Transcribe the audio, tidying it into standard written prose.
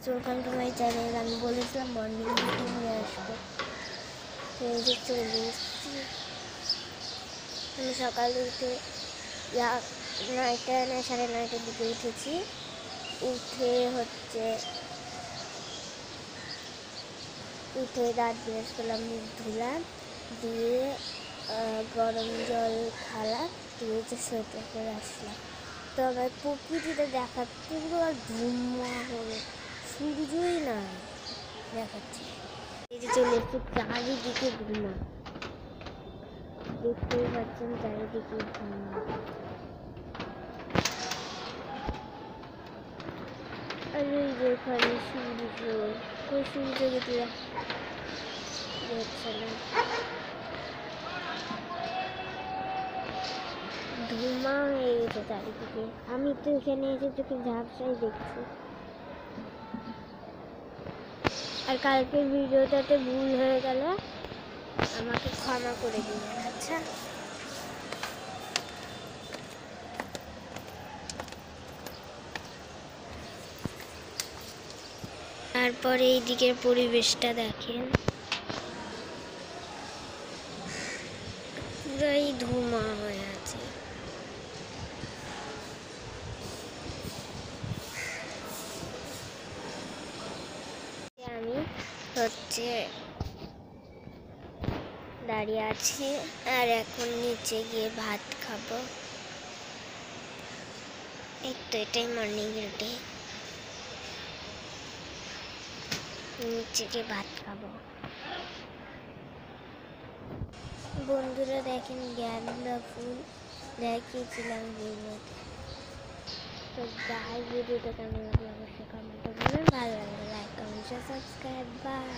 Welcome to my channel. আমি বলেছিলাম morning routine নিয়ে আসবো, তো এই যে চলে এসেছি। আমি সকালে উঠে 9টা না 9:30টার দিকে উঠেছি। উঠে দাঁত ব্রাশ করলাম, মুখ ধুলাম, দিয়ে গরম জল খালাম, দিয়ে যে সোয়েটার করে আসলাম। তো আমার প্রকৃতিটা দেখা পুরো ধুমা হয়ে সূর্যই না দেখাচ্ছে। এই যে চলে এসেছি, চারিদিকে ধুমা, দেখতেই পাচ্ছেন চারিদিকে ধুমা। আর এই যে ওখানে সূর্য, ওই সূর্য দেখতে যাচ্ছে না, ধুমা হয়ে গেছে চারিদিকে। আমি তো এখানে এসে চোখে ঝাপসাই দেখছি। আর কালকের ভিডিওটাতে ভুল হয়ে গেল, আমাকে ক্ষমা করে দিবেন। আচ্ছা, তারপরে এই দিকের পরিবেশটা দেখেন, পুরাই ধুমা হয়ে আছে। আমি দাঁড়িয়ে আছি, আর এখন নিচে গিয়ে ভাত খাবো। এই তো এটাই মর্নিং রুটিন, নিচে গিয়ে ভাত খাবো। বন্ধুরা দেখেন, গাঁদা ফুল দেখিয়েছিলাম ভিডিওতে। তো গায়ে ভিডিওটা কেমন লাগলো অবশ্যই কমেন্টে বলবেন। ভালো লাগলে লাইক, কমেন্ট, সাবস্ক্রাইব। বাই।